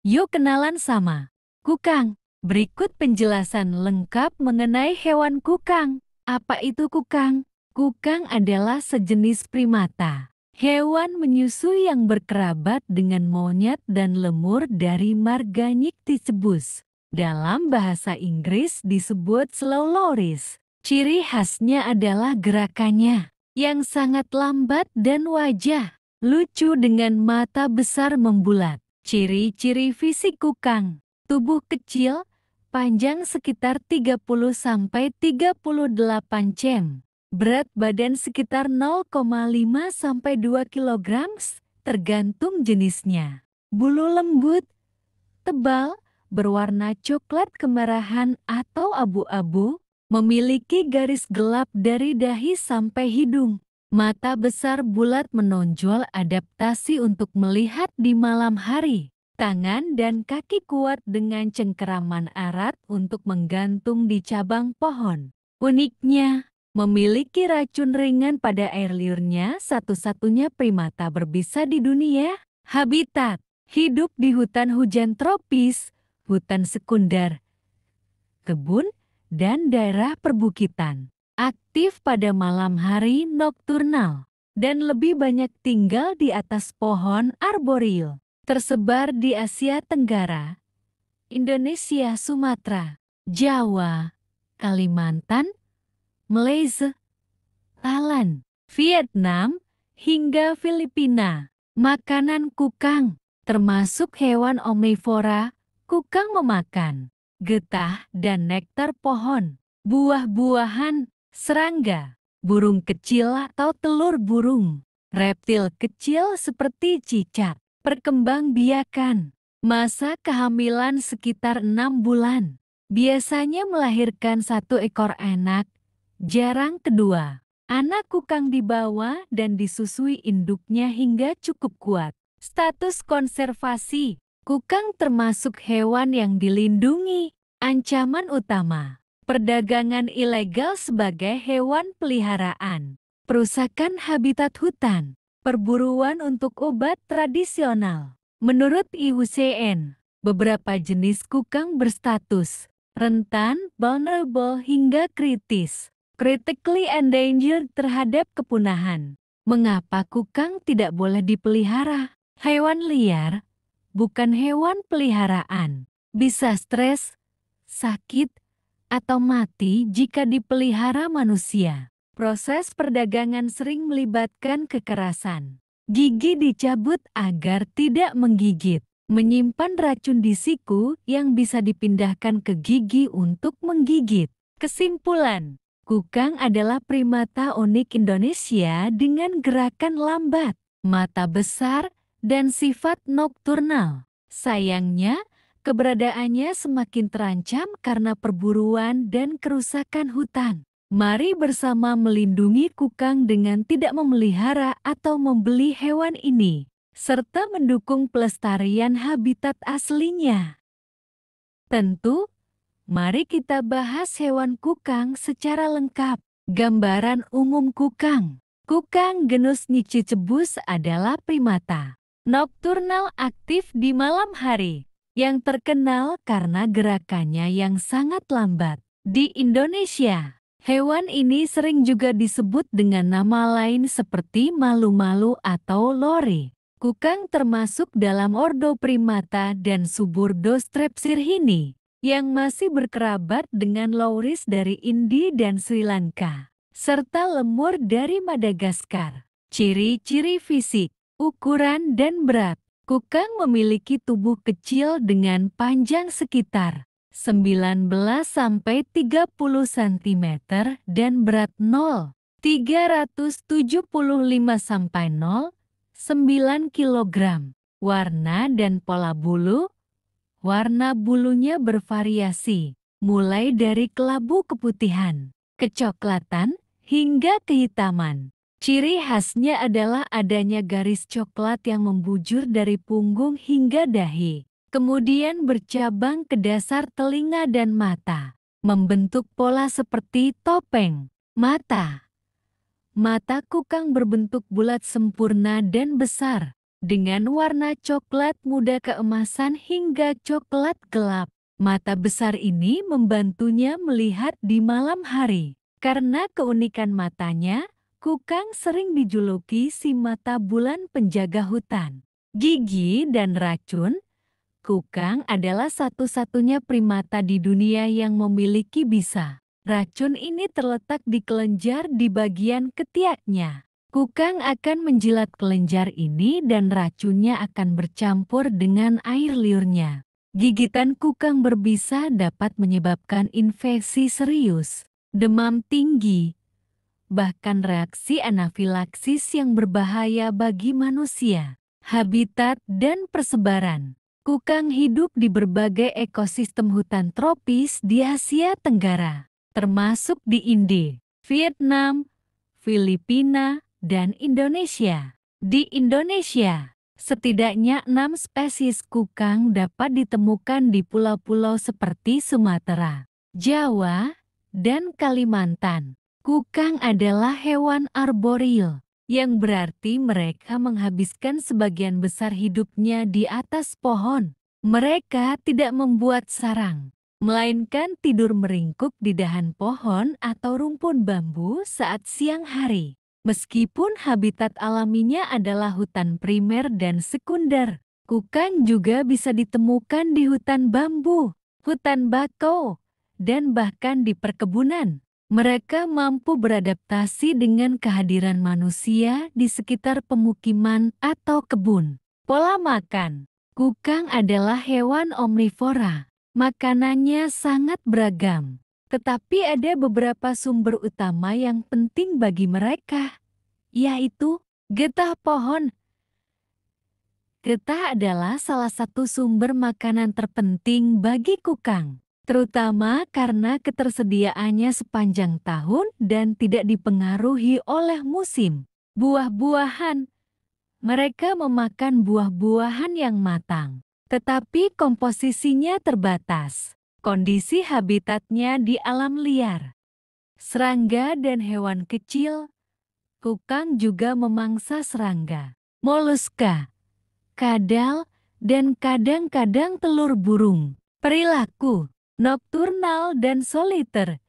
Yuk kenalan sama kukang. Berikut penjelasan lengkap mengenai hewan kukang. Apa itu kukang? Kukang adalah sejenis primata. Hewan menyusui yang berkerabat dengan monyet dan lemur dari marga Nycticebus. Dalam bahasa Inggris disebut slow loris. Ciri khasnya adalah gerakannya yang sangat lambat dan wajah lucu dengan mata besar membulat. Ciri-ciri fisik kukang: tubuh kecil, panjang sekitar 30–38 cm. Berat badan sekitar 0,5–2 kg, tergantung jenisnya. Bulu lembut, tebal, berwarna coklat kemerahan atau abu-abu, memiliki garis gelap dari dahi sampai hidung. Mata besar bulat menonjol adaptasi untuk melihat di malam hari. Tangan dan kaki kuat dengan cengkeraman erat untuk menggantung di cabang pohon. Uniknya, memiliki racun ringan pada air liurnya, satu-satunya primata berbisa di dunia. Habitat: hidup di hutan hujan tropis, hutan sekunder, kebun, dan daerah perbukitan. Aktif pada malam hari nokturnal, dan lebih banyak tinggal di atas pohon arboreal. Tersebar di Asia Tenggara, Indonesia, Sumatera, Jawa, Kalimantan, Malaysia, Thailand, Vietnam, hingga Filipina. Makanan kukang, termasuk hewan omnivora, kukang memakan getah dan nektar pohon, buah-buahan, serangga, burung kecil atau telur burung, reptil kecil seperti cicak. Perkembangbiakan: masa kehamilan sekitar 6 bulan. Biasanya melahirkan 1 ekor anak, jarang kedua. Anak kukang dibawa dan disusui induknya hingga cukup kuat. Status konservasi: kukang termasuk hewan yang dilindungi. Ancaman utama: perdagangan ilegal sebagai hewan peliharaan, perusakan habitat hutan, perburuan untuk obat tradisional. Menurut IUCN, beberapa jenis kukang berstatus rentan, vulnerable, hingga kritis, critically endangered, terhadap kepunahan. Mengapa kukang tidak boleh dipelihara? Hewan liar, bukan hewan peliharaan, bisa stres, sakit, atau mati jika dipelihara manusia. Proses perdagangan sering melibatkan kekerasan. Gigi dicabut agar tidak menggigit. Menyimpan racun di siku yang bisa dipindahkan ke gigi untuk menggigit. Kesimpulan: kukang adalah primata unik Indonesia dengan gerakan lambat, mata besar, dan sifat nokturnal. Sayangnya, keberadaannya semakin terancam karena perburuan dan kerusakan hutan. Mari bersama melindungi kukang dengan tidak memelihara atau membeli hewan ini, serta mendukung pelestarian habitat aslinya. Tentu, mari kita bahas hewan kukang secara lengkap. Gambaran umum kukang. Kukang genus Nycticebus adalah primata nokturnal aktif di malam hari, yang terkenal karena gerakannya yang sangat lambat. Di Indonesia, hewan ini sering juga disebut dengan nama lain seperti malu-malu atau lori. Kukang termasuk dalam ordo primata dan suburdo Strepsirrhini, yang masih berkerabat dengan loris dari India dan Sri Lanka, serta lemur dari Madagaskar. Ciri-ciri fisik: ukuran dan berat. Kukang memiliki tubuh kecil dengan panjang sekitar 19–30 cm dan berat 0,375–0,9 kg. Warna dan pola bulu. Warna bulunya bervariasi, mulai dari kelabu keputihan, kecoklatan, hingga kehitaman. Ciri khasnya adalah adanya garis coklat yang membujur dari punggung hingga dahi, kemudian bercabang ke dasar telinga dan mata, membentuk pola seperti topeng. Mata. Mata kukang berbentuk bulat sempurna dan besar, dengan warna coklat muda keemasan hingga coklat gelap. Mata besar ini membantunya melihat di malam hari. Karena keunikan matanya, kukang sering dijuluki si mata bulan penjaga hutan. Gigi dan racun, kukang adalah satu-satunya primata di dunia yang memiliki bisa. Racun ini terletak di kelenjar di bagian ketiaknya. Kukang akan menjilat kelenjar ini dan racunnya akan bercampur dengan air liurnya. Gigitan kukang berbisa dapat menyebabkan infeksi serius, demam tinggi, bahkan reaksi anafilaksis yang berbahaya bagi manusia. Habitat dan persebaran. Kukang hidup di berbagai ekosistem hutan tropis di Asia Tenggara, termasuk di India, Vietnam, Filipina, dan Indonesia. Di Indonesia, setidaknya 6 spesies kukang dapat ditemukan di pulau-pulau seperti Sumatera, Jawa, dan Kalimantan. Kukang adalah hewan arboreal, yang berarti mereka menghabiskan sebagian besar hidupnya di atas pohon. Mereka tidak membuat sarang, melainkan tidur meringkuk di dahan pohon atau rumpun bambu saat siang hari. Meskipun habitat alaminya adalah hutan primer dan sekunder, kukang juga bisa ditemukan di hutan bambu, hutan bakau, dan bahkan di perkebunan. Mereka mampu beradaptasi dengan kehadiran manusia di sekitar pemukiman atau kebun. Pola makan. Kukang adalah hewan omnivora. Makanannya sangat beragam. Tetapi ada beberapa sumber utama yang penting bagi mereka, yaitu getah pohon. Getah adalah salah satu sumber makanan terpenting bagi kukang, terutama karena ketersediaannya sepanjang tahun dan tidak dipengaruhi oleh musim. Buah-buahan. Mereka memakan buah-buahan yang matang, tetapi komposisinya terbatas. Kondisi habitatnya di alam liar. Serangga dan hewan kecil. Kukang juga memangsa serangga, moluska, kadal, dan kadang-kadang telur burung. Perilaku nokturnal dan soliter.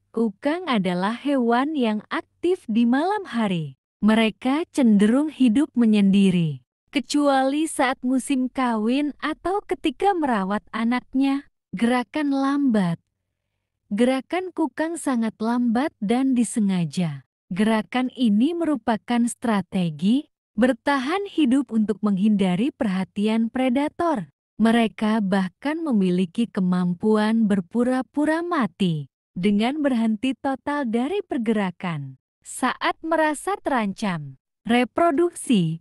Kukang adalah hewan yang aktif di malam hari. Mereka cenderung hidup menyendiri, kecuali saat musim kawin atau ketika merawat anaknya. Gerakan lambat. Gerakan kukang sangat lambat dan disengaja. Gerakan ini merupakan strategi bertahan hidup untuk menghindari perhatian predator. Mereka bahkan memiliki kemampuan berpura-pura mati dengan berhenti total dari pergerakan saat merasa terancam. Reproduksi.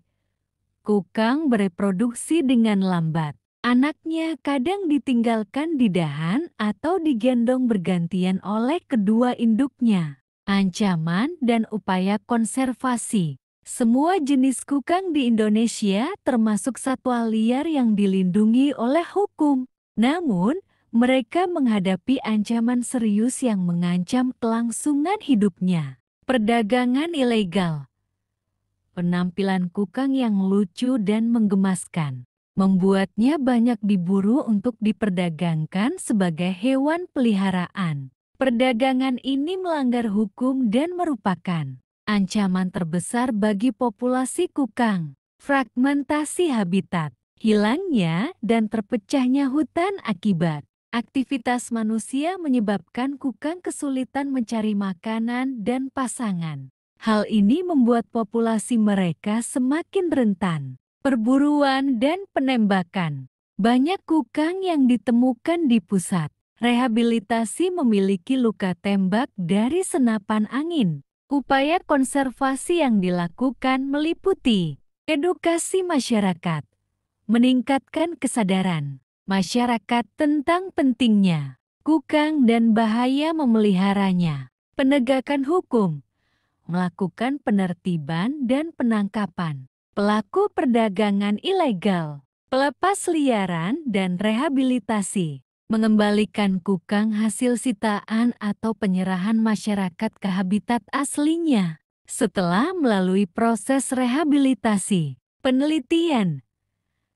Kukang bereproduksi dengan lambat. Anaknya kadang ditinggalkan di dahan atau digendong bergantian oleh kedua induknya. Ancaman dan upaya konservasi. Semua jenis kukang di Indonesia termasuk satwa liar yang dilindungi oleh hukum. Namun, mereka menghadapi ancaman serius yang mengancam kelangsungan hidupnya. Perdagangan ilegal. Penampilan kukang yang lucu dan menggemaskan membuatnya banyak diburu untuk diperdagangkan sebagai hewan peliharaan. Perdagangan ini melanggar hukum dan merupakan ancaman terbesar bagi populasi kukang. Fragmentasi habitat, hilangnya dan terpecahnya hutan akibat aktivitas manusia menyebabkan kukang kesulitan mencari makanan dan pasangan. Hal ini membuat populasi mereka semakin rentan. Perburuan dan penembakan. Banyak kukang yang ditemukan di pusat rehabilitasi memiliki luka tembak dari senapan angin. Upaya konservasi yang dilakukan meliputi edukasi masyarakat, meningkatkan kesadaran masyarakat tentang pentingnya kukang dan bahaya memeliharanya, penegakan hukum, melakukan penertiban dan penangkapan pelaku perdagangan ilegal, pelepas liaran dan rehabilitasi, mengembalikan kukang hasil sitaan atau penyerahan masyarakat ke habitat aslinya setelah melalui proses rehabilitasi. penelitian,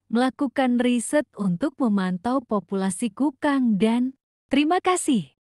melakukan riset untuk memantau populasi kukang dan terima kasih.